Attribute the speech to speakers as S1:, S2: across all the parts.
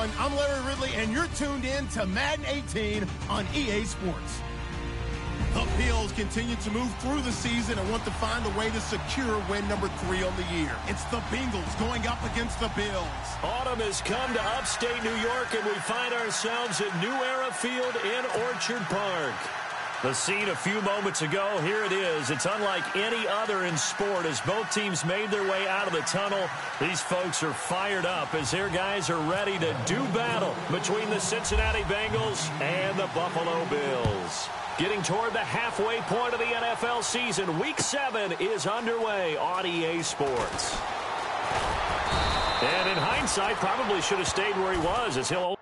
S1: everyone. I'm Larry Ridley, and you're tuned in to Madden 18 on EA Sports. The Bills continue to move through the season and want to find a way to secure win number 3 on the year. It's the Bengals going up against the Bills.
S2: Autumn has come to upstate New York, and we find ourselves at New Era Field in Orchard Park. The scene a few moments ago, here it is. It's unlike any other in sport as both teams made their way out of the tunnel. These folks are fired up as their guys are ready to do battle between the Cincinnati Bengals and the Buffalo Bills. Getting toward the halfway point of the NFL season, Week 7 is underway on EA Sports. And in hindsight, probably should have stayed where he was as he'll...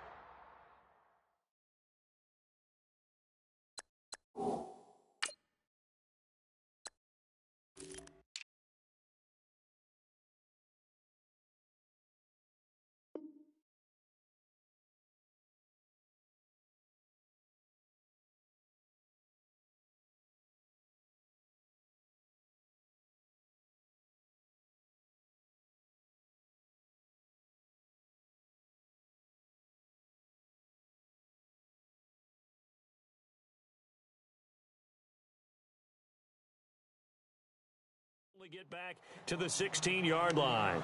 S2: get back to the 16-yard line.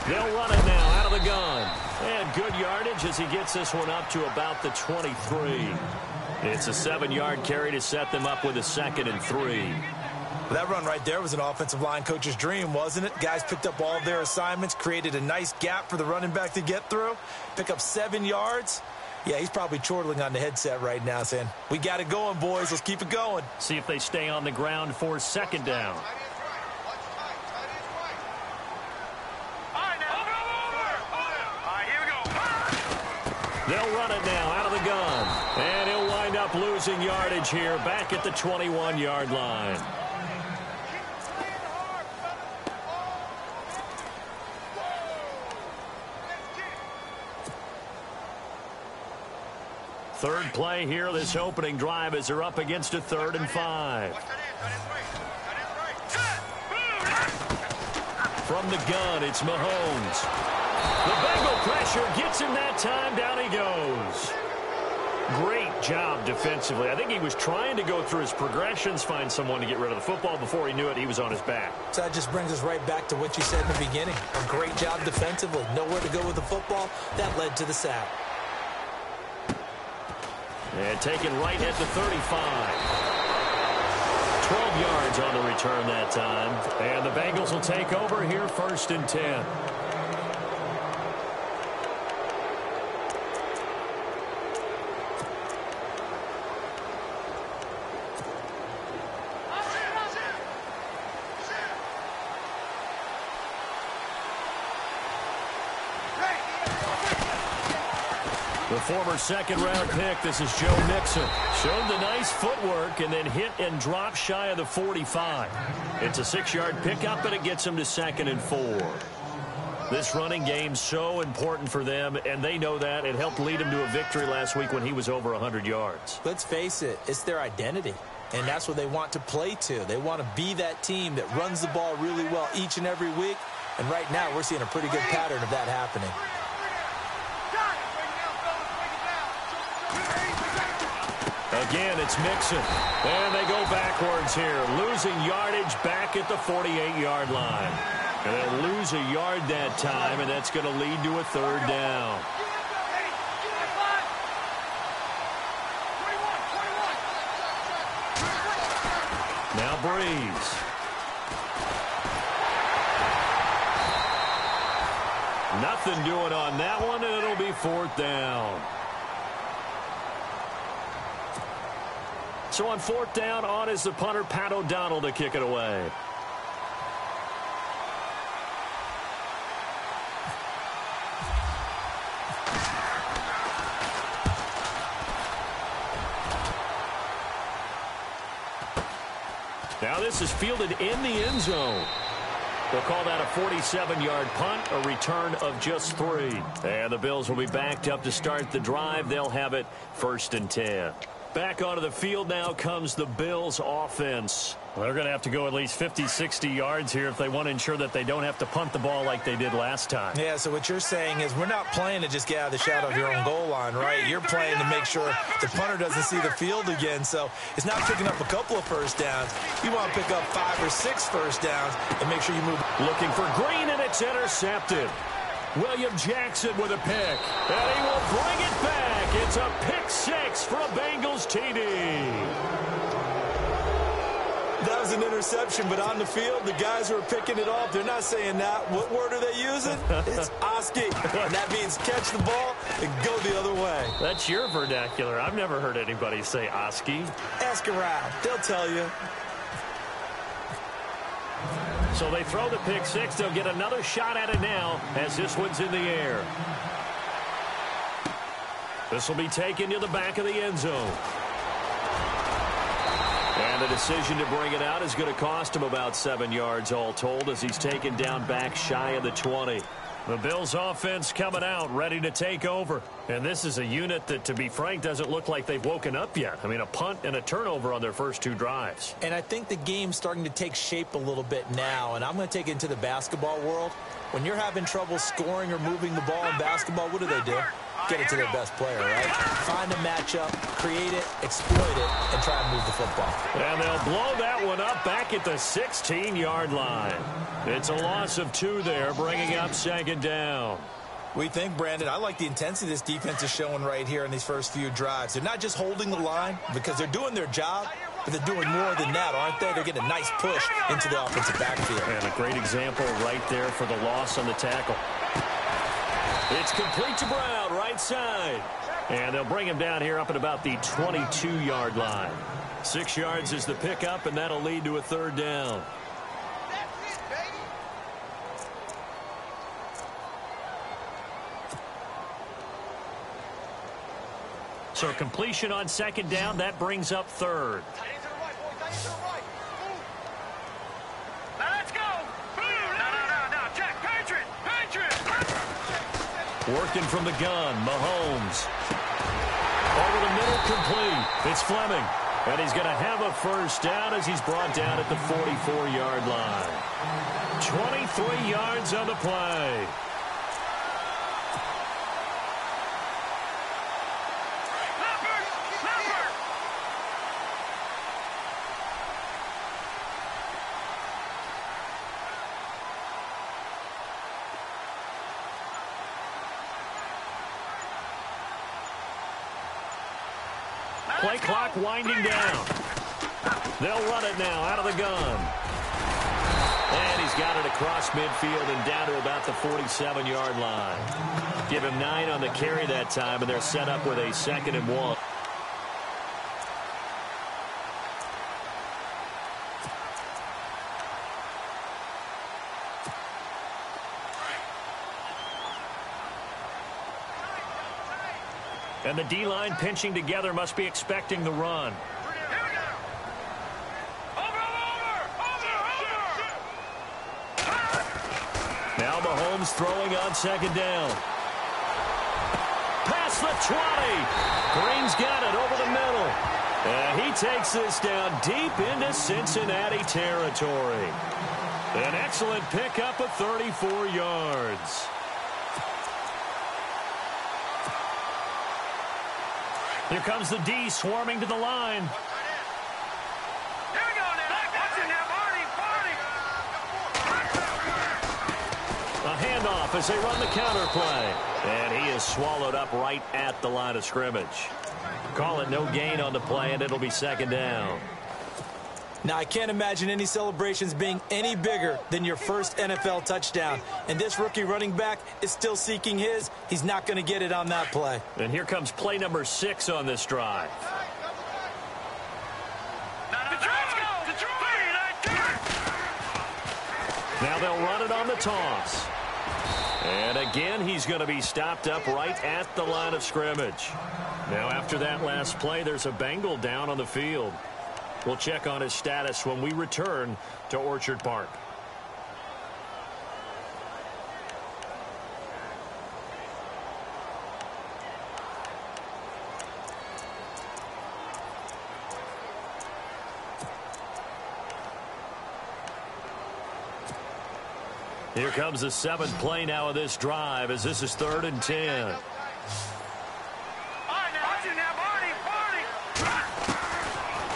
S2: They'll run it now out of the gun. And good yardage as he gets this one up to about the 23. It's a 7-yard carry to set them up with a 2nd and 3.
S3: That run right there was an offensive line coach's dream, wasn't it? Guys picked up all of their assignments, created a nice gap for the running back to get through, pick up 7 yards. Yeah, he's probably chortling on the headset right now saying, we got it going, boys. Let's keep it going.
S2: See if they stay on the ground for 2nd down. They'll run it now out of the gun. And he'll wind up losing yardage here back at the 21-yard line. Third play here, this opening drive as they're up against a 3rd and 5. From the gun, it's Mahomes. The Bengal pressure gets him that time. Down he goes. Great job defensively. I think he was trying to go through his progressions, find someone to get rid of the football. Before he knew it, he was on his back.
S3: So that just brings us right back to what you said in the beginning. A great job defensively. Nowhere to go with the football. That led to the sack.
S2: And taken right at the 35. 12 yards on the return that time. And the Bengals will take over here 1st and 10. The former 2nd-round pick, this is Joe Mixon. Showed the nice footwork and then hit and dropped shy of the 45. It's a 6-yard pickup, and it gets him to 2nd and 4. This running game's so important for them, and they know that. It helped lead him to a victory last week when he was over 100 yards.
S3: Let's face it, it's their identity, and that's what they want to play to. They want to be that team that runs the ball really well each and every week, and right now we're seeing a pretty good pattern of that happening.
S2: Again, it's Mixon. And they go backwards here, losing yardage back at the 48-yard line. And they'll lose a yard that time, and that's going to lead to a 3rd down. Now Breeze. Nothing doing on that one, and it'll be 4th down. So on 4th down, on is the punter, Pat O'Donnell, to kick it away. Now this is fielded in the end zone. They'll call that a 47-yard punt, a return of just 3. And the Bills will be backed up to start the drive. They'll have it 1st and 10. Back onto the field now comes the Bills offense.
S4: Well, they're going to have to go at least 50, 60 yards here if they want to ensure that they don't have to punt the ball like they did last time.
S3: Yeah, so what you're saying is we're not playing to just get out of the shadow of your own goal line, right? You're playing to make sure the punter doesn't see the field again. So it's not picking up a couple of first downs. You want to pick up 5 or 6 first downs and make sure you move.
S2: Looking for Green, and it's intercepted. William Jackson with a pick, and he will bring it back. It's a pick 6 for a Bengals TD.
S3: That was an interception, but on the field, the guys who are picking it off, they're not saying that. What word are they using? It's i-kee, and that means catch the ball and go the other way.
S4: That's your vernacular. I've never heard anybody say i-kee.
S3: Ask around. They'll tell you.
S2: So they throw the pick 6. They'll get another shot at it now as this one's in the air. This will be taken to the back of the end zone. And the decision to bring it out is going to cost him about 7 yards all told as he's taken down back shy of the 20.
S4: The Bills offense coming out, ready to take over. And this is a unit that, to be frank, doesn't look like they've woken up yet. I mean, a punt and a turnover on their first 2 drives.
S3: And I think the game's starting to take shape a little bit now. And I'm going to take it into the basketball world. When you're having trouble scoring or moving the ball in basketball, what do? Get it to their best player, right? Find a matchup, create it, exploit it, and try and move the football.
S2: And they'll blow that one up back at the 16-yard line. It's a loss of 2 there, bringing up 2nd down.
S3: We think, Brandon, I like the intensity this defense is showing right here in these first few drives. They're not just holding the line because they're doing their job, but they're doing more than that, aren't they? They're getting a nice push into the offensive backfield.
S2: And a great example right there for the loss on the tackle. It's complete to Brown, right side. And they'll bring him down here up at about the 22-yard line. 6 yards is the pickup, and that'll lead to a 3rd down.
S4: So completion on 2nd down, that brings up 3rd.
S2: Working from the gun, Mahomes. Over the middle, complete. It's Fleming. And he's going to have a 1st down as he's brought down at the 44-yard line. 23 yards on the play. Play clock winding down. They'll run it now out of the gun. And he's got it across midfield and down to about the 47-yard line. Give him 9 on the carry that time, and they're set up with a 2nd and 1.
S4: And the D-line pinching together must be expecting the run.
S2: Now Mahomes throwing on 2nd down. Past the 20. Green's got it over the middle. And he takes this down deep into Cincinnati territory. An excellent pickup of 34 yards.
S4: Here comes the D swarming to the line.
S2: A handoff as they run the counter play. And he is swallowed up right at the line of scrimmage. Call it no gain on the play, and it'll be 2nd down.
S3: Now, I can't imagine any celebrations being any bigger than your first NFL touchdown. And this rookie running back is still seeking his. He's not going to get it on that play.
S2: And here comes play number 6 on this drive. Now they'll run it on the toss. And again, he's going to be stopped up right at the line of scrimmage. Now, after that last play, there's a Bengal down on the field. We'll check on his status when we return to Orchard Park. Here comes the 7th play now of this drive as this is 3rd and 10.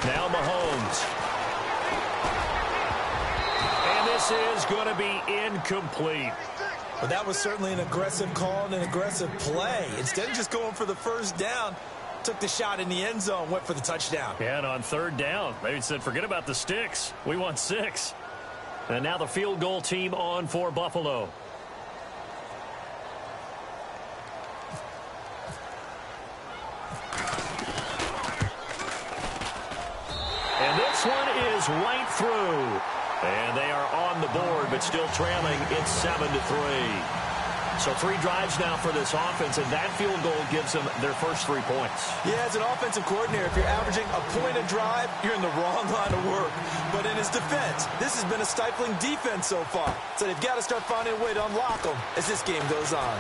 S2: Now Mahomes. And this is going to be incomplete.
S3: Well, that was certainly an aggressive call and an aggressive play. Instead of just going for the first down, took the shot in the end zone, went for the touchdown.
S2: Yeah, and on 3rd down, maybe said, forget about the sticks. We want 6. And now the field goal team on for Buffalo. And this one is right through. And they are on the board, but still trailing. It's 7-3. So 3 drives now for this offense, and that field goal gives them their first 3 points.
S3: Yeah, as an offensive coordinator, if you're averaging a point a drive, you're in the wrong line of work. But in his defense, this has been a stifling defense so far. So they've got to start finding a way to unlock them as this game goes on.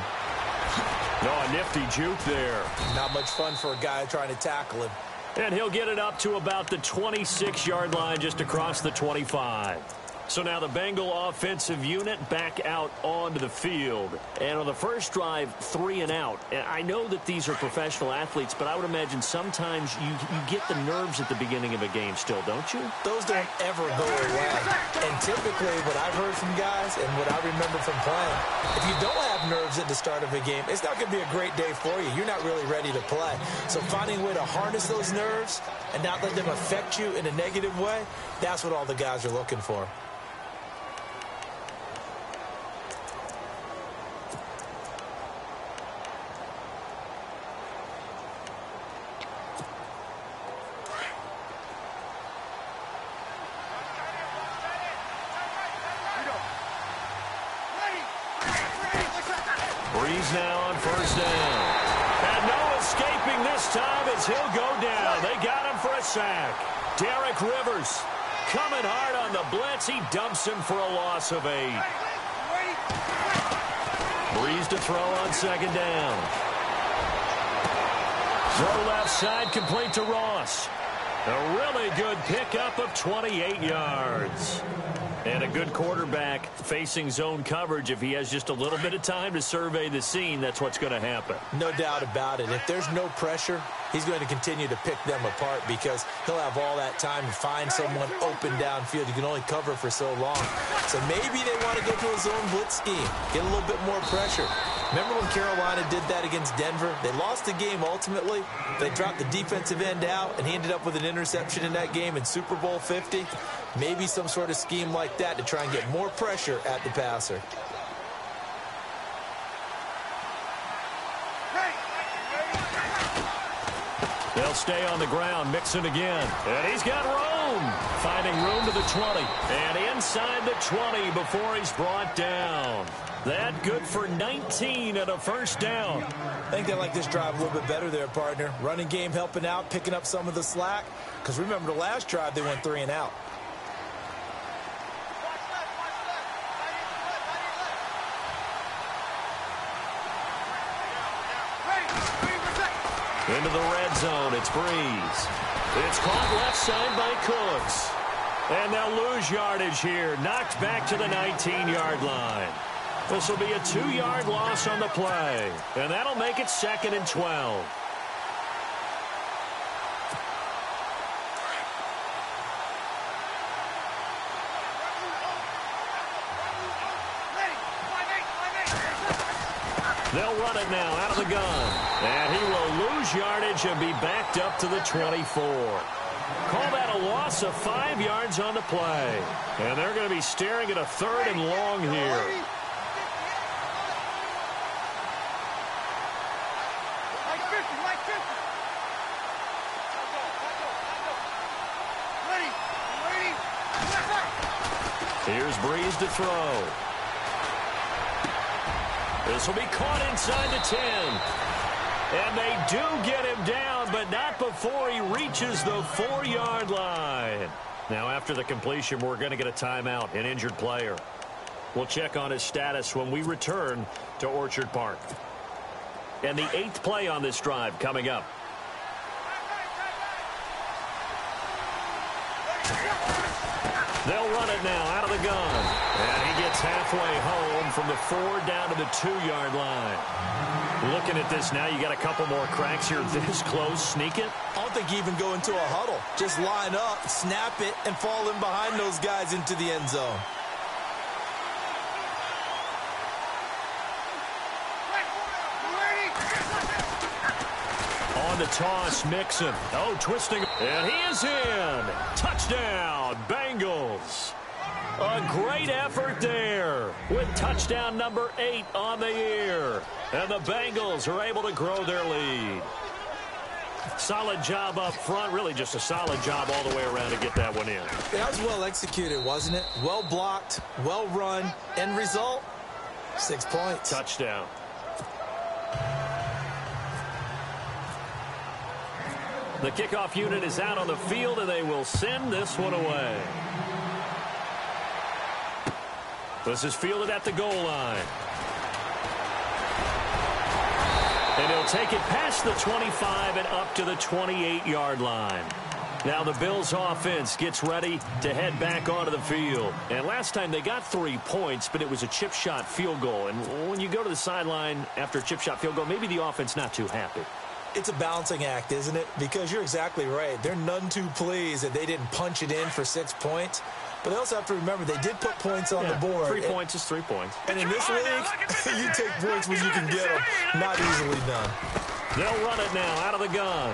S2: No, a nifty juke there.
S3: Not much fun for a guy trying to tackle him.
S2: And he'll get it up to about the 26-yard line, just across the 25. So now the Bengal offensive unit back out onto the field. And on the first drive, 3 and out. And I know that these are professional athletes, but I would imagine sometimes you get the nerves at the beginning of a game still, don't you?
S3: Those don't ever go away. And typically what I've heard from guys and what I remember from playing, if you don't have nerves at the start of a game, it's not going to be a great day for you. You're not really ready to play. So finding a way to harness those nerves and not let them affect you in a negative way, that's what all the guys are looking for.
S2: Breeze now on 1st down. And no escaping this time as he'll go down. They got him for a sack. Derek Rivers coming hard on the blitz. He dumps him for a loss of 8. Breeze to throw on 2nd down. Throw left side, complete to Ross. A really good pickup of 28 yards. And a good quarterback facing zone coverage. If he has just a little bit of time to survey the scene, that's what's going to happen.
S3: No doubt about it. If there's no pressure, he's going to continue to pick them apart because he'll have all that time to find someone open downfield. You can only cover for so long. So maybe they want to go to a zone blitz scheme, get a little bit more pressure. Remember when Carolina did that against Denver? They lost the game ultimately. They dropped the defensive end out, and he ended up with an interception in that game in Super Bowl 50. Maybe some sort of scheme like that to try and get more pressure at the passer.
S2: They'll stay on the ground, Mixon again. And he's got room. Finding room to the 20. And inside the 20 before he's brought down. That good for 19 and a 1st down.
S3: I think they like this drive a little bit better there, partner. Running game helping out, picking up some of the slack. Because remember the last drive, they went 3 and out.
S2: Into the red zone, it's Breeze. It's caught left side by Cooks. And they'll lose yardage here. Knocked back to the 19-yard line. This will be a 2-yard loss on the play. And that'll make it 2nd and 12. They'll run it now out of the gun. And he will lose yardage and be backed up to the 24. Call that a loss of 5 yards on the play. And they're going to be staring at a 3rd and long here. Here's Breeze to throw. This will be caught inside the 10. And they do get him down, but not before he reaches the 4-yard line. Now, after the completion, we're going to get a timeout, an injured player. We'll check on his status when we return to Orchard Park. And the 8th play on this drive coming up. They'll run it now out of the gun. And he gets halfway home from the 4 down to the 2-yard line. Looking at this now, you got a couple more cracks here this close. Sneak it.
S3: I don't think you even go into a huddle. Just line up, snap it, and fall in behind those guys into the end zone.
S2: On the toss, Mixon. Oh, twisting. And he is in. Touchdown, Bengals. A great effort there with touchdown number 8 on the year. And the Bengals are able to grow their lead. Solid job up front. Really just a solid job all the way around to get that one in.
S3: That was well executed, wasn't it? Well blocked, well run. End result, 6 points.
S2: Touchdown. The kickoff unit is out on the field, and they will send this one away. This is fielded at the goal line. And he'll take it past the 25 and up to the 28-yard line. Now the Bills offense gets ready to head back onto the field. And last time they got 3 points, but it was a chip shot field goal. And when you go to the sideline after a chip shot field goal, maybe the offense not too happy.
S3: It's a balancing act, isn't it? Because you're exactly right. They're none too pleased that they didn't punch it in for 6 points. But they also have to remember they did put points on the board.
S2: 3 points is 3 points.
S3: And in this league, you take points when you can get them. Not easily done.
S2: They'll run it now out of the gun.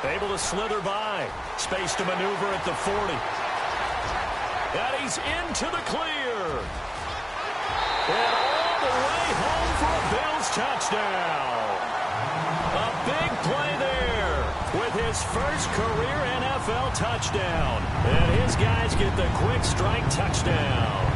S2: Able to slither by. Space to maneuver at the 40. And he's into the clear. And all the way home for a Bills touchdown. A big play there with his first career NFL touchdown. And his guys get the quick strike touchdown.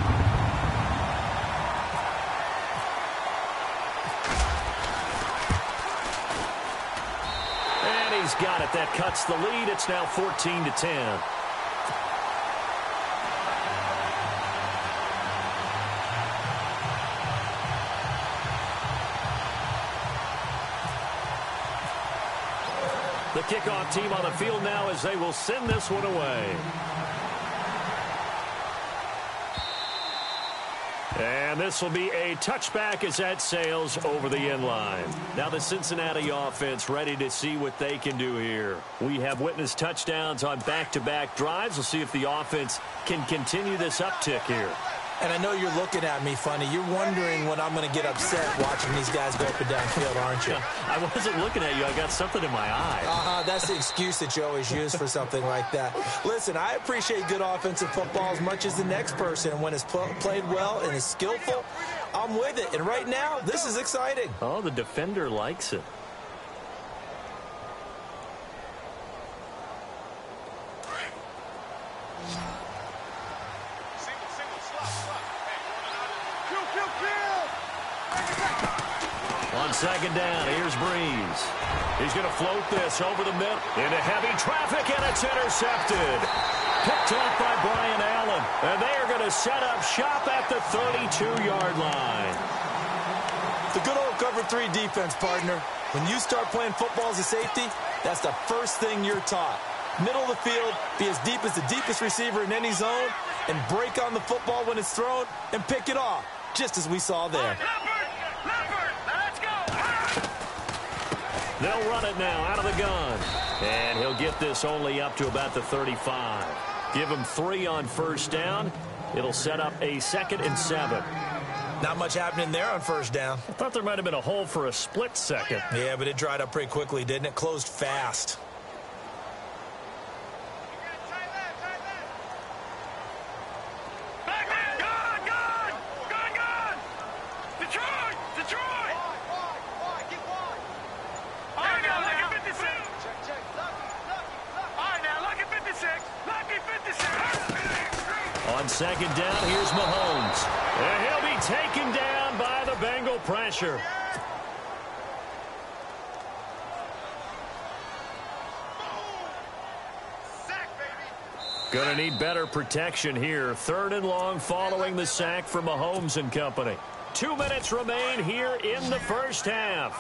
S2: And he's got it. That cuts the lead. It's now 14-10. The kickoff team on the field now as they will send this one away. And this will be a touchback as that sails over the end line. Now the Cincinnati offense ready to see what they can do here. We have witnessed touchdowns on back-to-back drives. We'll see if the offense can continue this uptick here.
S3: And I know you're looking at me funny. You're wondering when I'm going to get upset watching these guys go up and down field, aren't you?
S2: I wasn't looking at you. I got something in my eye.
S3: That's the excuse that you always use for something like that. Listen, I appreciate good offensive football as much as the next person. And when it's played well and is skillful, I'm with it. And right now, this is exciting.
S2: Oh, the defender likes it. On second down, here's Breeze. He's going to float this over the middle into heavy traffic, and it's intercepted. Picked up by Brian Allen, and they are going to set up shop at the 32-yard line.
S3: The good old cover 3 defense, partner. When you start playing football as a safety, that's the first thing you're taught. Middle of the field, be as deep as the deepest receiver in any zone, and break on the football when it's thrown and pick it off, just as we saw there.
S2: They'll run it now out of the gun. And he'll get this only up to about the 35. Give him 3 on first down. It'll set up a 2nd and 7.
S3: Not much happening there on first down.
S2: I thought there might have been a hole for a split second.
S3: Yeah, but it dried up pretty quickly, didn't it? Closed fast.
S2: On second down, here's Mahomes. And he'll be taken down by the Bengal pressure. Going to need better protection here. 3rd and long following the sack from Mahomes and company. 2 minutes remain here in the first half.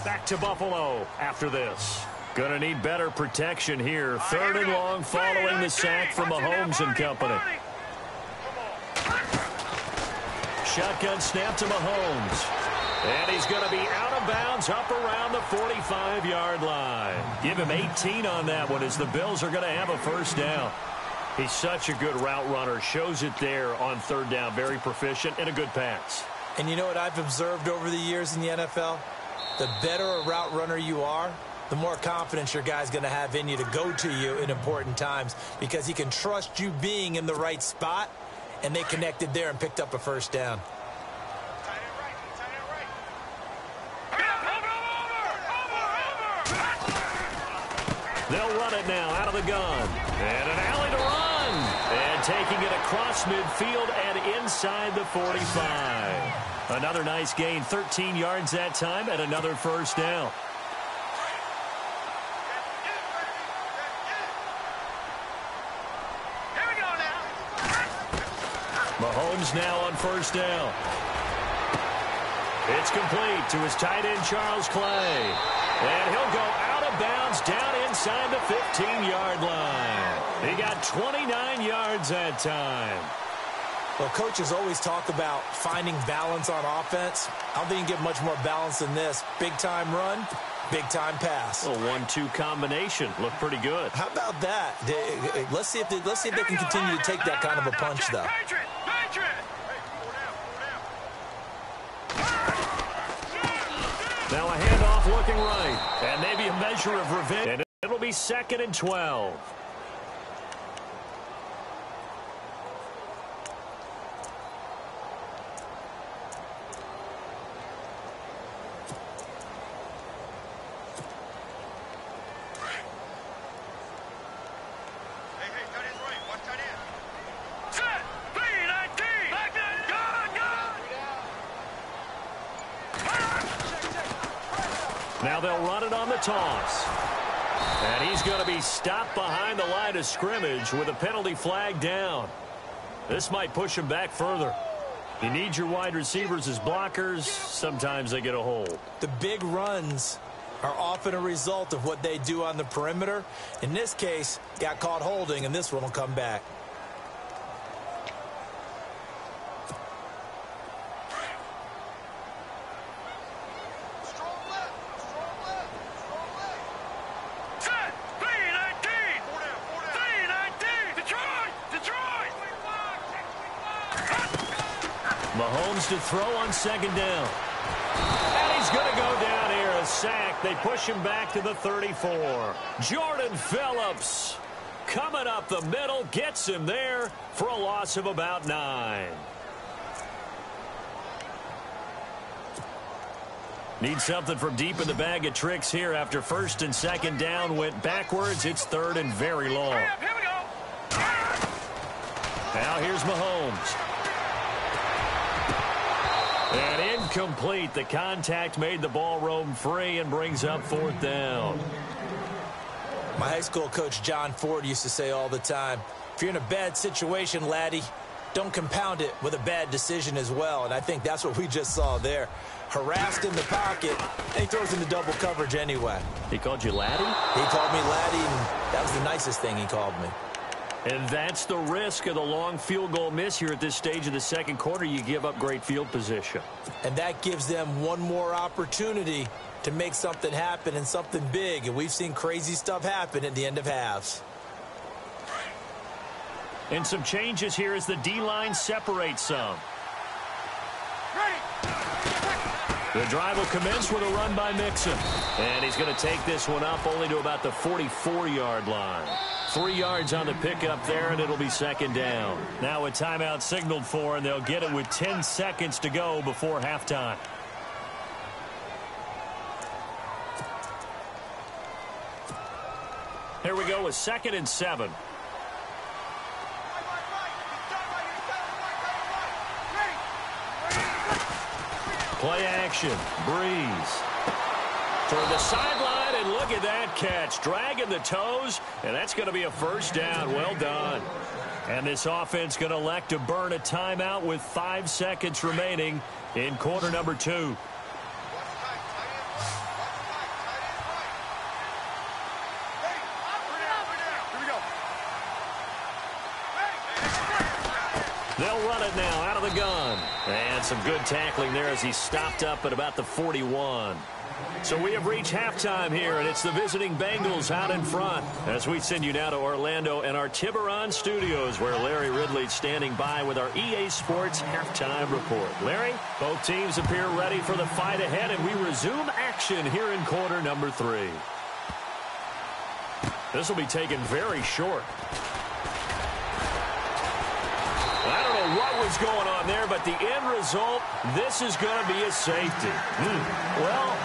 S2: Back to Buffalo after this. Going to need better protection here. 3rd and long following the sack from Mahomes and company. Shotgun snap to Mahomes. And he's going to be out of bounds up around the 45-yard line. Give him 18 on that one as the Bills are going to have a first down. He's such a good route runner. Shows it there on 3rd down. Very proficient and a good pass.
S3: And you know what I've observed over the years in the NFL? The better a route runner you are, the more confidence your guy's going to have in you to go to you in important times because he can trust you being in the right spot, and they connected there and picked up a first down.
S2: They'll run it now out of the gun. And an alley to run. And taking it across midfield and inside the 45. Another nice gain, 13 yards that time, and another first down.
S5: Here we go now.
S2: Mahomes now on first down. It's complete to his tight end, Charles Clay. And he'll go out of bounds down inside the 15-yard line. He got 29 yards that time.
S3: Well, coaches always talk about finding balance on offense. I don't think you can get much more balance than this. Big-time run, big-time pass.
S2: A 1-2 combination. Looked pretty good.
S3: How about that? Let's see if they can continue to take that kind of a punch, though.
S2: Now a handoff looking right. And maybe a measure of revenge. And it'll be 2nd and 12. Now they'll run it on the toss. And he's going to be stopped behind the line of scrimmage with a penalty flag down. This might push him back further. You need your wide receivers as blockers. Sometimes they get a hold.
S3: The big runs are often a result of what they do on the perimeter. In this case, got caught holding, and this one will come back.
S2: Mahomes to throw on 2nd down. And he's going to go down here, a sack. They push him back to the 34. Jordan Phillips coming up the middle, gets him there for a loss of about 9. Need something from deep in the bag of tricks here after 1st and 2nd down went backwards. It's 3rd and very long.
S5: Here we go.
S2: Now here's Mahomes. And incomplete. The contact made the ball roam free and brings up 4th down.
S3: My high school coach, John Ford, used to say all the time, if you're in a bad situation, laddie, don't compound it with a bad decision as well. And I think that's what we just saw there. Harassed in the pocket, and he throws into double coverage anyway.
S2: He called you laddie?
S3: He called me laddie, and that was the nicest thing he called me.
S2: And that's the risk of the long field goal miss here at this stage of the 2nd quarter. You give up great field position.
S3: And that gives them one more opportunity to make something happen and something big. And we've seen crazy stuff happen at the end of halves.
S2: And some changes here as the D-line separates some. The drive will commence with a run by Mixon. And he's going to take this one up only to about the 44-yard line. 3 yards on the pickup there, and it'll be 2nd down. Now a timeout signaled for, and they'll get it with 10 seconds to go before halftime. Here we go with 2nd and 7. Play action. Breeze. toward the sideline, and look at that catch. Dragging the toes, and that's going to be a first down. Well done. And this offense going to elect to burn a timeout with 5 seconds remaining in quarter number 2. They'll run it now out of the gun. And some good tackling there as he stopped up at about the 41. So we have reached halftime here, and it's the visiting Bengals out in front as we send you now to Orlando and our Tiburon studios where Larry Ridley's standing by with our EA Sports halftime report. Larry, both teams appear ready for the fight ahead, and we resume action here in quarter number 3. This will be taken very short. I don't know what was going on there, but the end result, this is going to be a safety. Well,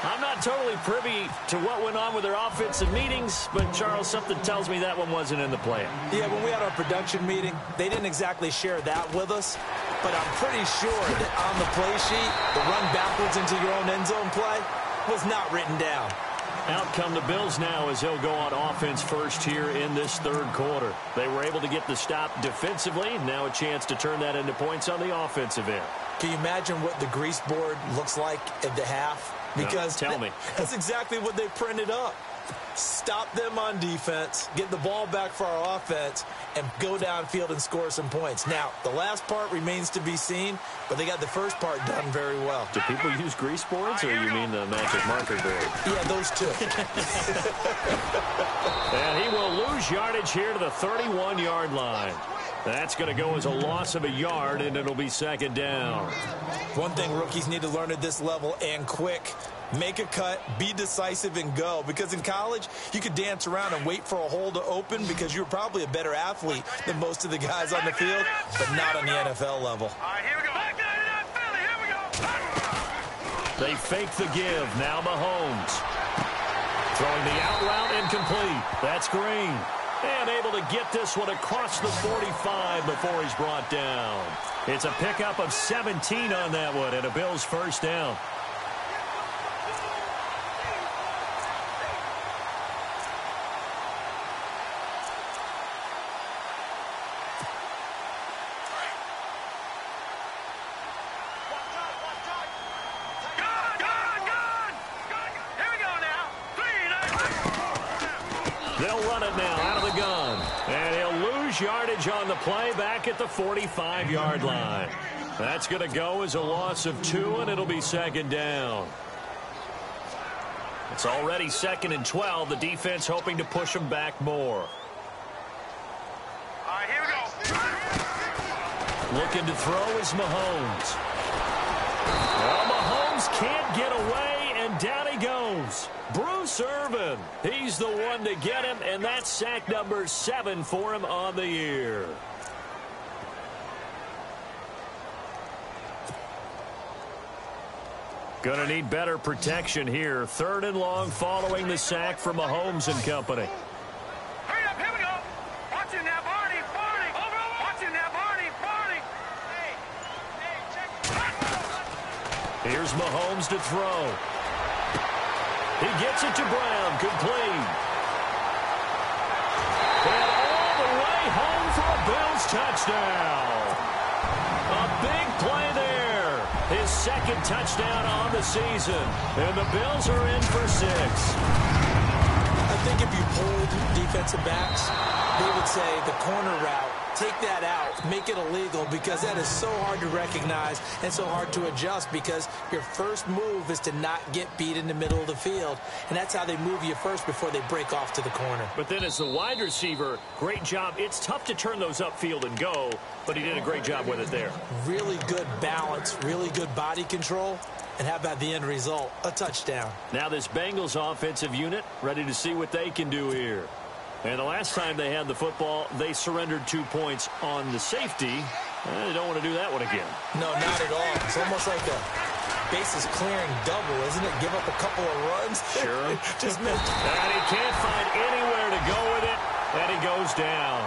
S2: I'm not totally privy to what went on with their offensive meetings, but, Charles, something tells me that one wasn't in the plan.
S3: Yeah, when we had our production meeting, they didn't exactly share that with us, but I'm pretty sure that on the play sheet, the run backwards into your own end zone play was not written down.
S2: Out come the Bills now as they'll go on offense first here in this third quarter. They were able to get the stop defensively. Now a chance to turn that into points on the offensive end.
S3: Can you imagine what the grease board looks like at the half? Because
S2: no, tell me.
S3: That's exactly what they printed up. Stop them on defense, get the ball back for our offense, and go downfield and score some points. Now, the last part remains to be seen, but they got the first part done very well.
S2: Do people use grease boards, or you mean the magic marker board?
S3: Yeah, those two.
S2: And he will lose yardage here to the 31-yard line. That's going to go as a loss of a yard, and it'll be second down.
S3: One thing rookies need to learn at this level, and quick, make a cut, be decisive, and go. Because in college, you could dance around and wait for a hole to open because you're probably a better athlete than most of the guys on the field, but not on the NFL level.
S5: All right, here we go. Here we go.
S2: They fake the give. Now Mahomes. Throwing the out route incomplete. That's Green. And able to get this one across the 45 before he's brought down. It's a pickup of 17 on that one and a Bills first down. They'll run it now out of the gun. And he'll lose yardage on the play back at the 45-yard line. That's going to go as a loss of 2, and it'll be second down. It's already 2nd and 12. The defense hoping to push them back more.
S5: All right, here we go.
S2: Looking to throw is Mahomes. Well, Mahomes can't get away, and down he goes. Bruce Irvin, he's the one to get him, and that's sack number 7 for him on the year. Going to need better protection here. 3rd and long following the sack from Mahomes and company.
S5: Hurry up, here we go. Watch it now, Barney. Over. Watch it now, Barney. Hey, check.
S2: Here's Mahomes to throw. He gets it to Brown, complete. And all the way home for a Bills touchdown. A big play there. His 2nd touchdown on the season. And the Bills are in for 6.
S3: I think if you pulled defensive backs, they would say the corner route, take that out, make it illegal, because that is so hard to recognize and so hard to adjust, because your first move is to not get beat in the middle of the field, and that's how they move you first before they break off to the corner.
S2: But then as the wide receiver, great job. It's tough to turn those upfield and go, but he did a great job with it there.
S3: Really good balance, really good body control, and how about the end result? A touchdown.
S2: Now this Bengals offensive unit ready to see what they can do here. And the last time they had the football, they surrendered 2 points on the safety. They don't want to do that one again.
S3: No, not at all. It's almost like a bases clearing double, isn't it? Give up a couple of runs.
S2: Sure.
S3: Just missed.
S2: And he can't find anywhere to go with it, and he goes down.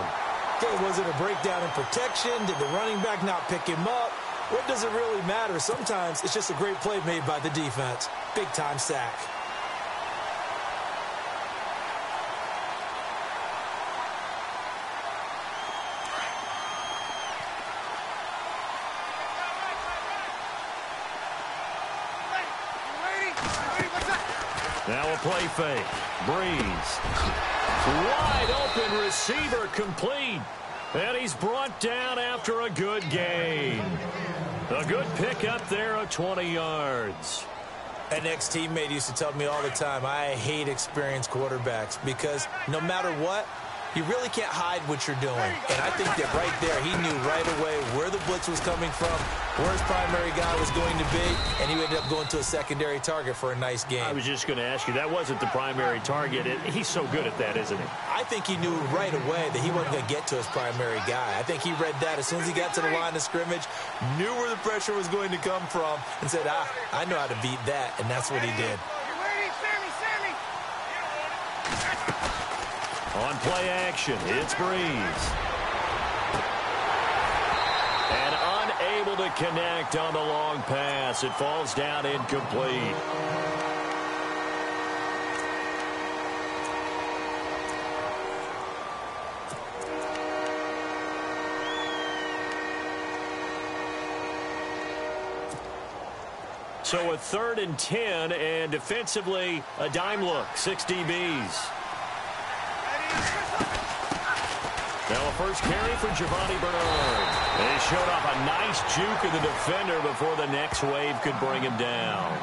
S3: Okay, was it a breakdown in protection? Did the running back not pick him up? What does it really matter? Sometimes it's just a great play made by the defense. Big-time sack.
S2: Now a play fake. Breeze. Wide open receiver complete. And he's brought down after a good gain. A good pickup there of 20 yards.
S3: An ex-teammate used to tell me all the time, I hate experienced quarterbacks because no matter what, you really can't hide what you're doing. And I think that right there, he knew right away where the blitz was coming from, where his primary guy was going to be, and he ended up going to a secondary target for a nice game.
S2: I was just going to ask you, that wasn't the primary target. He's so good at that, isn't he?
S3: I think he knew right away that he wasn't going to get to his primary guy. I think he read that as soon as he got to the line of scrimmage, knew where the pressure was going to come from, and said, I know how to beat that, and that's what he did.
S2: On play action, it's Breeze. And unable to connect on the long pass. It falls down incomplete. So a 3rd and 10, and defensively, a dime look, 6 DBs. Now a first carry for Giovanni Bernard. And he showed off a nice juke of the defender before the next wave could bring him down.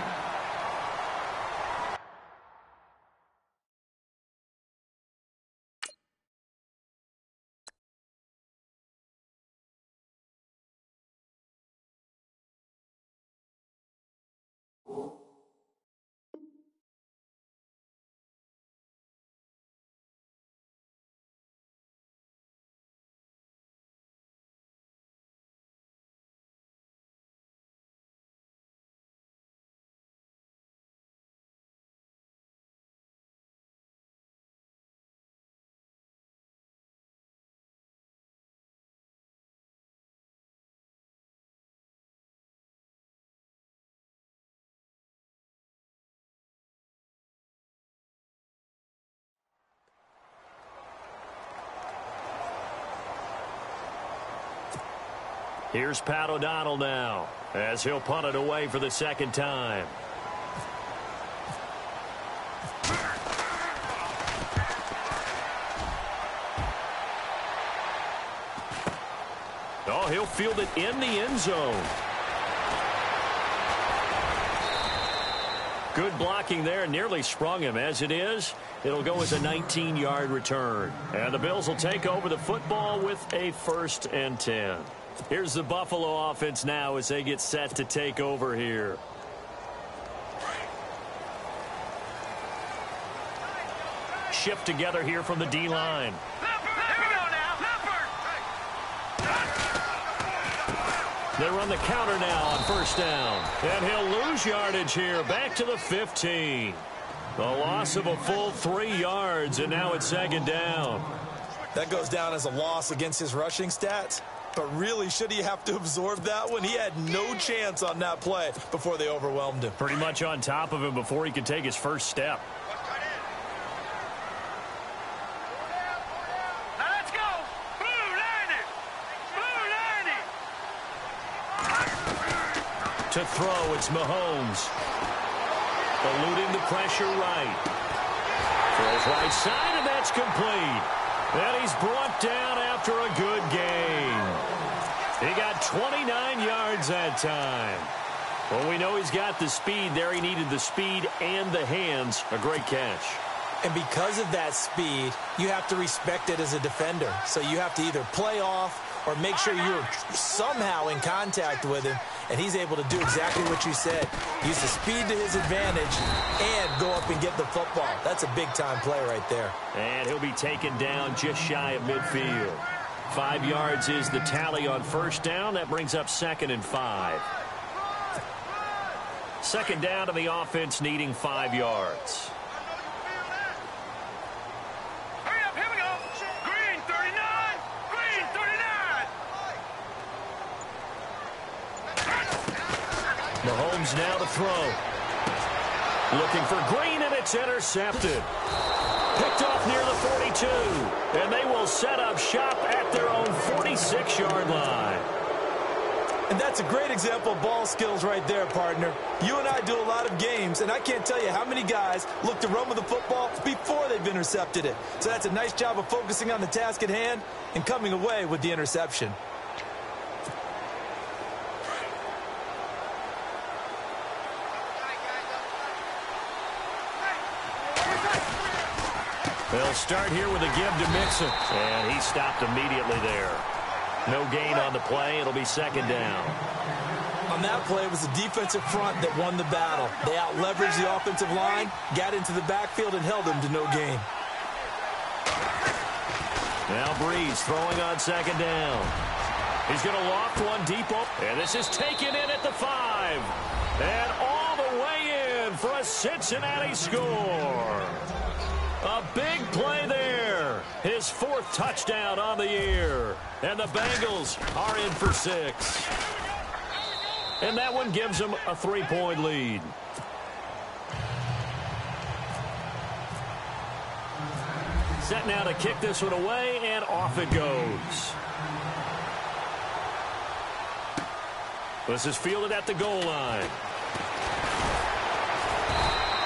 S2: Here's Pat O'Donnell now, as he'll punt it away for the second time. Oh, he'll field it in the end zone. Good blocking there, nearly sprung him. As it is, it'll go as a 19-yard return. And the Bills will take over the football with a 1st and 10. Here's the Buffalo offense now as they get set to take over here. Shift together here from the D-line. They run the counter now on 1st down. And he'll lose yardage here, back to the 15. The loss of a full 3 yards, and now it's 2nd down.
S3: That goes down as a loss against his rushing stats. But really, should he have to absorb that one? He had no chance on that play before they overwhelmed him.
S2: Pretty much on top of him before he could take his first step.
S5: Now let's go. Blue 90. Blue 90.
S2: To throw, it's Mahomes. Eluding the pressure right. Throws right side, and that's complete. And he's brought down after a good game. He got 29 yards that time. Well, we know he's got the speed there. He needed the speed and the hands. A great catch.
S3: And because of that speed, you have to respect it as a defender. So you have to either play off or make sure you're somehow in contact with him. And he's able to do exactly what you said. Use the speed to his advantage and go up and get the football. That's a big-time play right there. And
S2: he'll be taken down just shy of midfield. 5 yards is the tally on 1st down. That brings up 2nd and 5. 2nd down to the offense needing 5 yards.
S5: Hurry up, here we go. Green 39. Green 39.
S2: Mahomes now to throw. Looking for Green, and it's intercepted. Picked off near the 42, and they will set up shop at their own 46-yard line.
S3: And that's a great example of ball skills right there, partner. You and I do a lot of games, and I can't tell you how many guys look to run with the football before they've intercepted it. So that's a nice job of focusing on the task at hand and coming away with the interception.
S2: They'll start here with a give to Mixon, and he stopped immediately there. No gain on the play. It'll be second down.
S3: On that play, it was the defensive front that won the battle. They out-leveraged the offensive line, got into the backfield, and held them to no gain.
S2: Now Breeze throwing on second down. He's going to loft one deep, and this is taken in at the 5. And all the way in for a Cincinnati score. A big play there. His 4th touchdown on the year. And the Bengals are in for 6. And that one gives them a 3-point lead. Set now to kick this one away, and off it goes. This is fielded at the goal line.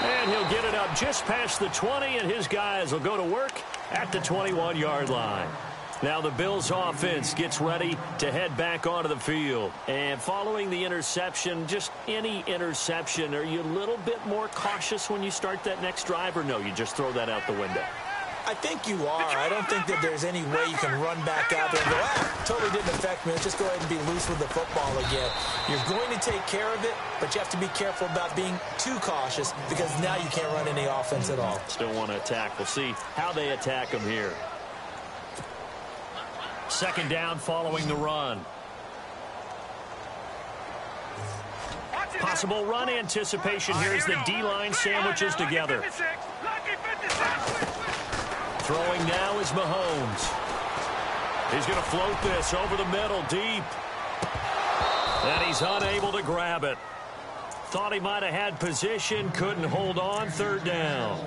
S2: And he'll get it up just past the 20, and his guys will go to work at the 21-yard line. Now the Bills offense gets ready to head back onto the field. And following the interception, just any interception, are you a little bit more cautious when you start that next drive, or no, you just throw that out the window?
S3: I think you are. I don't think that there's any way you can run back out there and go, totally didn't affect me. Let's just go ahead and be loose with the football again. You're going to take care of it, but you have to be careful about being too cautious because now you can't run any offense at all.
S2: Still want to attack. We'll see how they attack them here. Second down following the run. Possible run anticipation here as the D-line sandwiches together. Throwing now is Mahomes. He's going to float this over the middle, deep. And he's unable to grab it. Thought he might have had position, couldn't hold on, third down.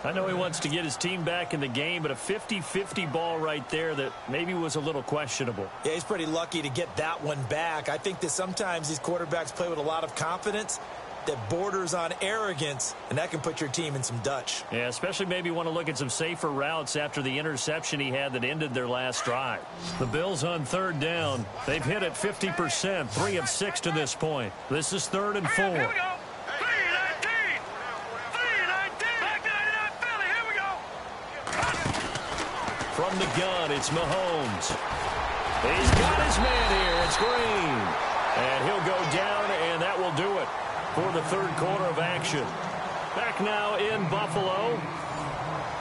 S2: I know he wants to get his team back in the game, but a 50-50 ball right there that maybe was a little questionable.
S3: Yeah, he's pretty lucky to get that one back. I think that sometimes these quarterbacks play with a lot of confidence that borders on arrogance, and that can put your team in some Dutch.
S2: Yeah, especially maybe want to look at some safer routes after the interception he had that ended their last drive. The Bills on third down. They've hit it 50%, 3 of 6 to this point. This is 3rd and 4.
S5: Here we go. 3-19. 3-19. Back 99 Philly. Here we go.
S2: From the gun, it's Mahomes. He's got his man here. It's Green. And he'll go down, and that will do it for the third quarter of action. Back now in Buffalo.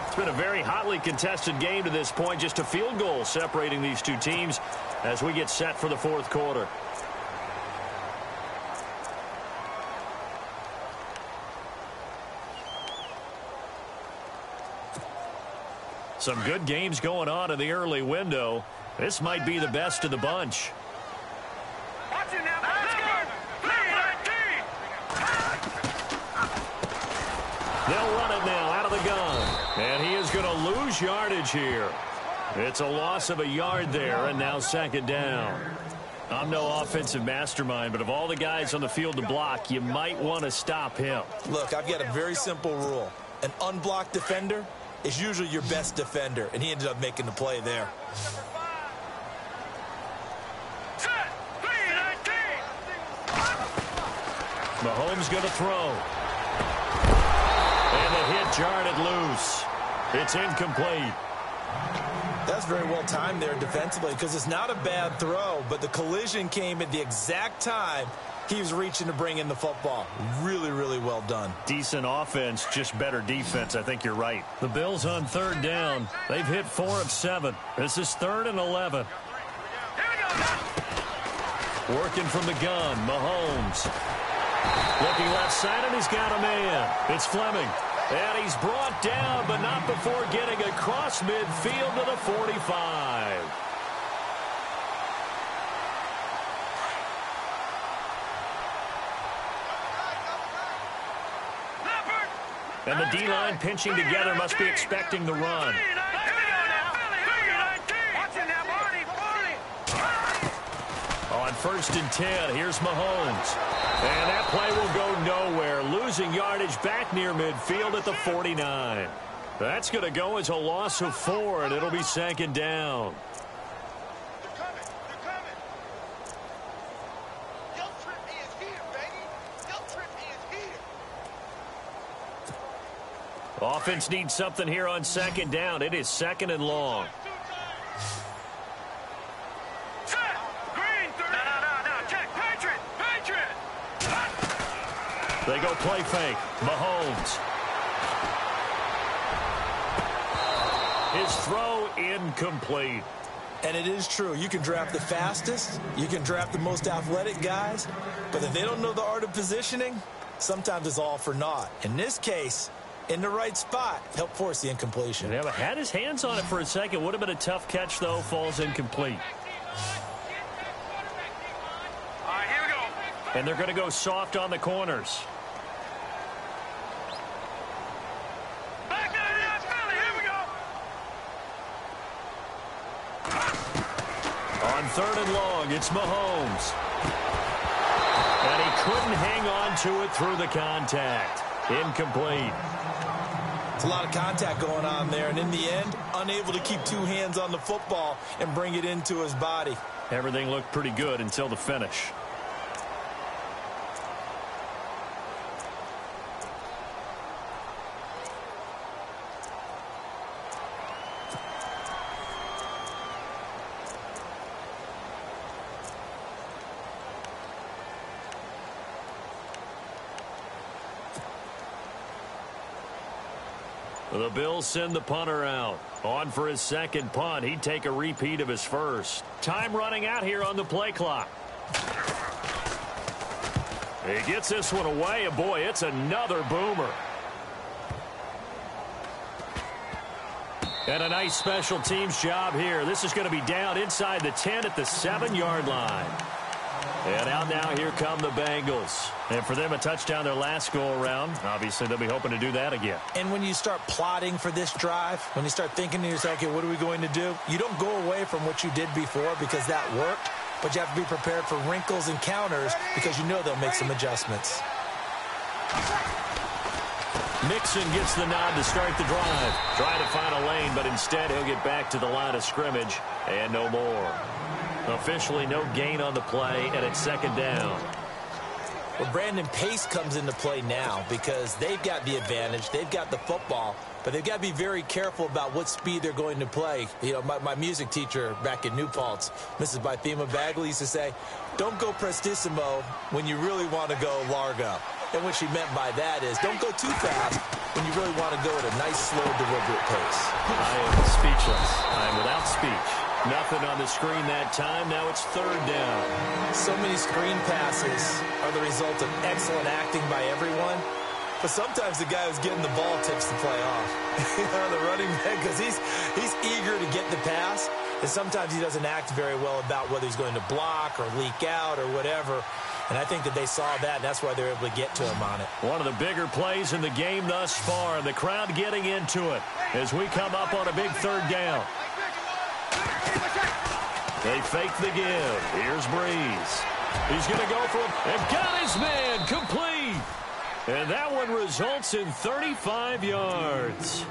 S2: It's been a very hotly contested game to this point. Just a field goal separating these two teams as we get set for the fourth quarter. Some good games going on in the early window. This might be the best of the bunch.
S5: Watch it now. Let's go. 3-19.
S2: They'll run it now out of the gun. And he is going to lose yardage here. It's a loss of a yard there, and now second down. I'm no offensive mastermind, but of all the guys on the field to block, you might want to stop him.
S3: Look, I've got a very simple rule. An unblocked defender is usually your best defender, and he ended up making the play there.
S2: Mahomes going to throw. And the hit jarred it loose. It's incomplete.
S3: That's very well timed there defensively because it's not a bad throw, but the collision came at the exact time he was reaching to bring in the football. Really, really well done.
S2: Decent offense, just better defense. I think you're right. The Bills on third down. They've hit 4 of 7. This is 3rd and 11. Working from the gun, Mahomes. Looking left side, and he's got a man. It's Fleming. And he's brought down, but not before getting across midfield to the 45. And the D-line pinching together must be expecting the run. On 1st and 10, here's Mahomes. And that play will go nowhere, losing yardage back near midfield at the 49. That's going to go as a loss of 4, and it'll be 2nd down. Offense needs something here on 2nd down. It is 2nd and long. They go play fake. Mahomes. His throw incomplete.
S3: And it is true. You can draft the fastest. You can draft the most athletic guys. But if they don't know the art of positioning, sometimes it's all for naught. In this case, in the right spot, help force the incompletion.
S2: Yeah, but had his hands on it for a second. Would have been a tough catch, though. Falls incomplete.
S5: All right, here we go.
S2: And they're going to go soft on the corners.
S5: Back to the Philly. Here we go.
S2: On 3rd and long, it's Mahomes. And he couldn't hang on to it through the contact. Incomplete.
S3: It's a lot of contact going on there, and in the end, unable to keep 2 hands on the football and bring it into his body.
S2: Everything looked pretty good until the finish. The Bills send the punter out. On for his 2nd punt. He'd take a repeat of his first. Time running out here on the play clock. He gets this one away, and boy, it's another boomer. And a nice special teams job here. This is going to be down inside the 10 at the 7-yard line. And out now, here come the Bengals. And for them, a touchdown their last go-around. Obviously, they'll be hoping to do that again.
S3: And when you start plotting for this drive, when you start thinking to yourself, okay, what are we going to do? You don't go away from what you did before because that worked, but you have to be prepared for wrinkles and counters because you know they'll make some adjustments.
S2: Mixon gets the nod to start the drive. Trying to find a lane, but instead he'll get back to the line of scrimmage and no more. Officially no gain on the play, and it's 2nd down.
S3: Well, Brandon, pace comes into play now because they've got the advantage. They've got the football, but they've got to be very careful about what speed they're going to play. You know, my music teacher back in New Paltz, Mrs. Bythema Bagley, used to say, don't go prestissimo when you really want to go largo. And what she meant by that is don't go too fast when you really want to go at a nice, slow, deliberate pace.
S2: I am speechless. I am without speech. Nothing on the screen that time. Now it's 3rd down.
S3: So many screen passes are the result of excellent acting by everyone. But sometimes the guy who's getting the ball tips the play off. The running back, because he's eager to get the pass. And sometimes he doesn't act very well about whether he's going to block or leak out or whatever. And I think that they saw that, and that's why they were able to get to him on it.
S2: One of the bigger plays in the game thus far, and the crowd getting into it as we come up on a big 3rd down. They fake the give. Here's Breeze. He's going to go for it. And got his man complete. And that one results in 35 yards.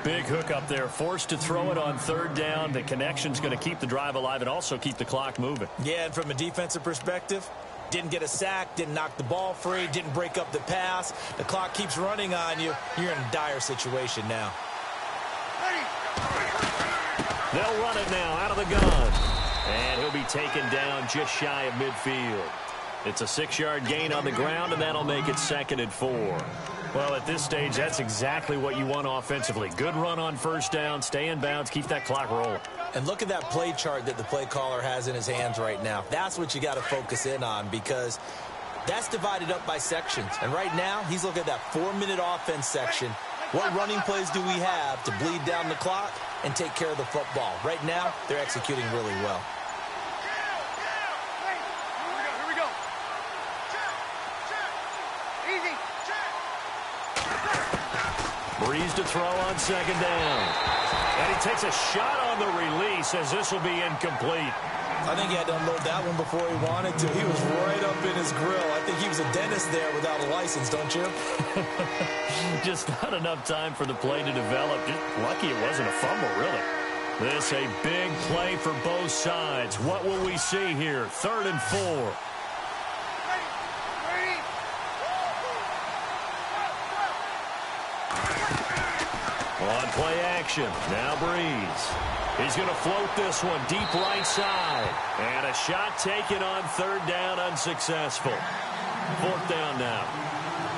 S2: Big hook up there. Forced to throw it on 3rd down. The connection's going to keep the drive alive and also keep the clock moving.
S3: Yeah, and from a defensive perspective, didn't get a sack, didn't knock the ball free, didn't break up the pass. The clock keeps running on you. You're in a dire situation now.
S2: They'll run it now out of the gun. And he'll be taken down just shy of midfield. It's a 6-yard gain on the ground, and that'll make it 2nd and 4. Well, at this stage, that's exactly what you want offensively. Good run on 1st down, stay in bounds, keep that clock rolling.
S3: And look at that play chart that the play caller has in his hands right now. That's what you got to focus in on because that's divided up by sections. And right now, he's looking at that 4-minute offense section. What running plays do we have to bleed down the clock and take care of the football? Right now, they're executing really well.
S5: Here we go. Easy.
S2: Breeze to throw on second down. And he takes a shot on the release as this will be incomplete.
S3: I think he had to unload that one before he wanted to. He was right up in his grill. I think he was a dentist there without a license, don't you?
S2: Just not enough time for the play to develop. Just lucky it wasn't a fumble, really. This a big play for both sides. What will we see here? 3rd and 4. On play action. Now Breeze. He's going to float this one deep right side. And a shot taken on 3rd down, unsuccessful. 4th down now.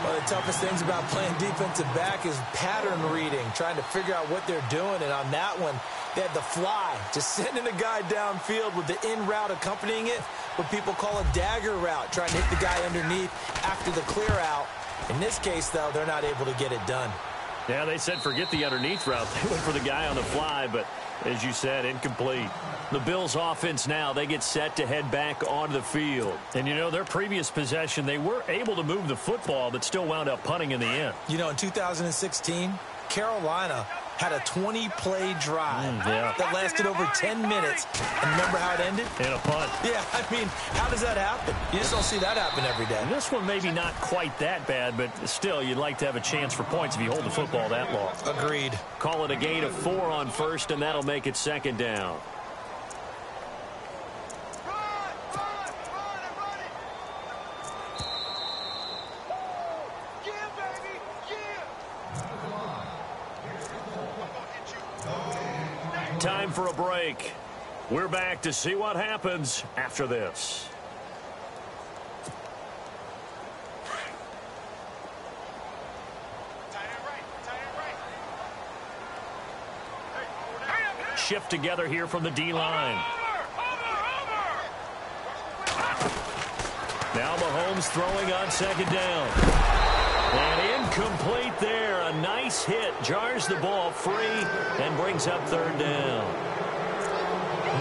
S3: One of the toughest things about playing defensive back is pattern reading, trying to figure out what they're doing. And on that one, they had the fly, just sending a guy downfield with the in route accompanying it, what people call a dagger route, trying to hit the guy underneath after the clear out. In this case, though, they're not able to get it done.
S2: Yeah, they said forget the underneath route. They went for the guy on the fly, but as you said, incomplete. The Bills offense now, they get set to head back onto the field. And, you know, their previous possession, they were able to move the football, but still wound up punting in the end.
S3: You know, in 2016, Carolina had a 20-play drive that lasted over 10 minutes. And remember how it ended?
S2: In a punt.
S3: Yeah, I mean, how does that happen? You just don't see that happen every day.
S2: And this one maybe not quite that bad, but still, you'd like to have a chance for points if you hold the football that long.
S3: Agreed.
S2: Call it a gain of 4 on 1st, and that'll make it 2nd down. Time for a break. We're back to see what happens after this. Shift together here from the D-line. Now Mahomes throwing on 2nd down. And incomplete there. A nice hit. Jars the ball free and brings up 3rd down.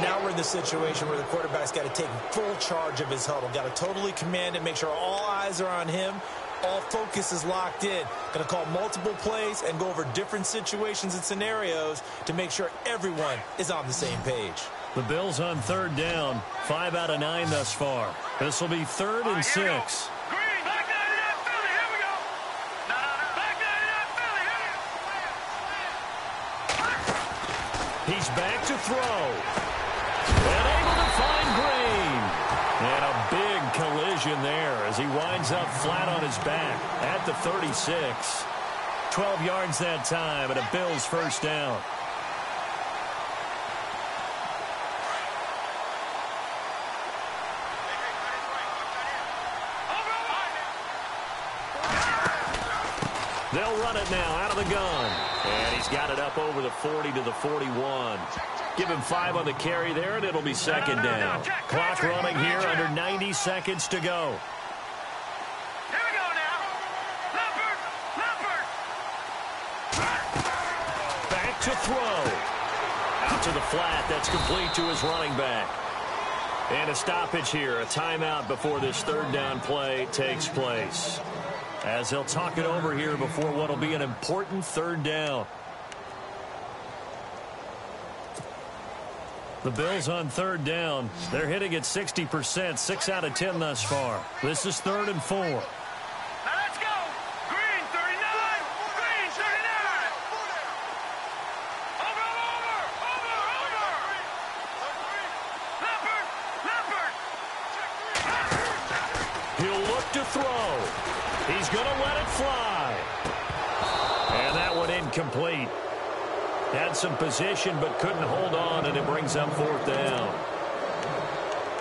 S3: Now we're in the situation where the quarterback's got to take full charge of his huddle. Got to totally command it, make sure all eyes are on him. All focus is locked in. Going to call multiple plays and go over different situations and scenarios to make sure everyone is on the same page.
S2: The Bills on 3rd down. 5 out of 9 thus far. This will be 3rd and 6. He's back to throw. And able to find Green. And a big collision there as he winds up flat on his back at the 36. 12 yards that time and a Bills 1st down. They'll run it now out of the gun. And he's got it up over the 40 to the 41. Give him 5 on the carry there, and it'll be 2nd down. Clock running here, under 90 seconds to go.
S5: Here we go now. Leopard.
S2: Back to throw. Out to the flat. That's complete to his running back. And a stoppage here, a timeout before this 3rd down play takes place. As they'll talk it over here before what will be an important 3rd down. The Bills on 3rd down. They're hitting at 60%, 6 out of 10 thus far. This is 3rd and 4.
S5: Now let's go. Green 39. Green 39. Over. Leopard.
S2: He'll look to throw. He's going to let it fly. And that one incomplete. Had some position but couldn't hold on, and it brings up 4th down.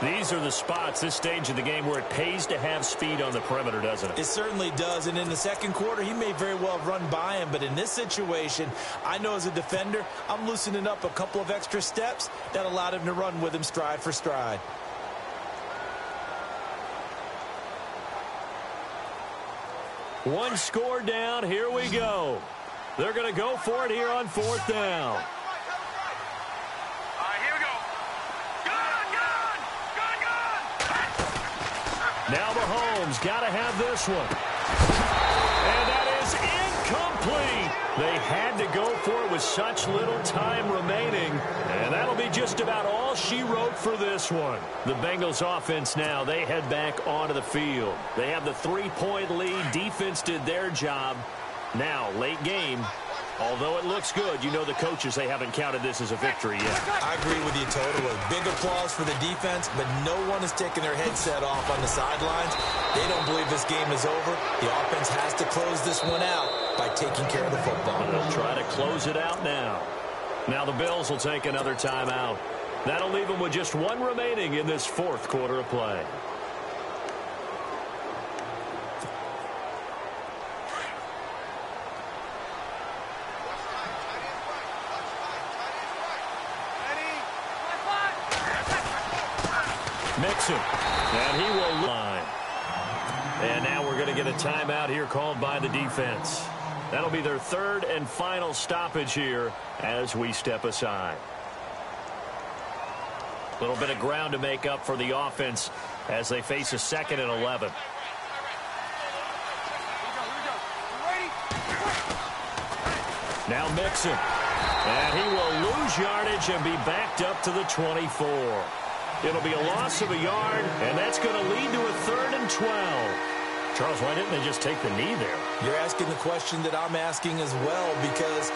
S2: These are the spots, this stage of the game, where it pays to have speed on the perimeter, doesn't it?
S3: It certainly does, and in the 2nd quarter, he may very well have run by him, but in this situation, I know as a defender, I'm loosening up a couple of extra steps that allowed him to run with him stride for stride.
S2: One score down. Here we go. They're going to go for it here on 4th down.
S5: All right, here we go. Gun.
S2: Now Mahomes got to have this one. And that is Complete. They had to go for it with such little time remaining. And that'll be just about all she wrote for this one. The Bengals offense now, they head back onto the field. They have the 3-point lead. Defense did their job. Now, late game. Although it looks good, you know the coaches, they haven't counted this as a victory yet.
S3: I agree with you totally. Big applause for the defense, but no one is taking their headset off on the sidelines. They don't believe this game is over. The offense has to close this one out by taking care of the football.
S2: They'll try to close it out now. Now the Bills will take another timeout. That'll leave them with just one remaining in this fourth quarter of play. Mixon, and he will line. And now we're going to get a timeout here called by the defense. That'll be their third and final stoppage here as we step aside. A little bit of ground to make up for the offense as they face a 2nd and 11. Now Mixon, and he will lose yardage and be backed up to the 24. It'll be a loss of a yard, and that's going to lead to a 3rd and 12. Charles, why didn't they just take the knee there?
S3: You're asking the question that I'm asking as well, because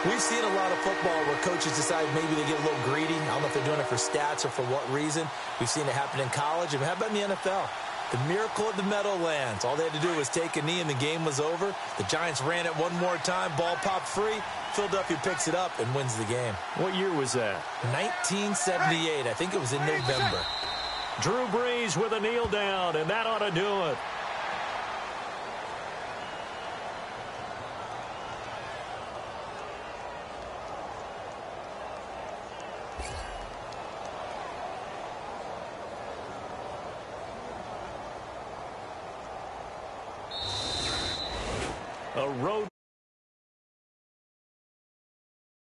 S3: we've seen a lot of football where coaches decide maybe they get a little greedy. I don't know if they're doing it for stats or for what reason. We've seen it happen in college. And how about in the NFL? The miracle of the Meadowlands. All they had to do was take a knee, and the game was over. The Giants ran it one more time. Ball popped free. Philadelphia picks it up and wins the game.
S2: What year was that?
S3: 1978. I think it was in November.
S2: Drew Brees with a kneel down, and that ought to do it. A road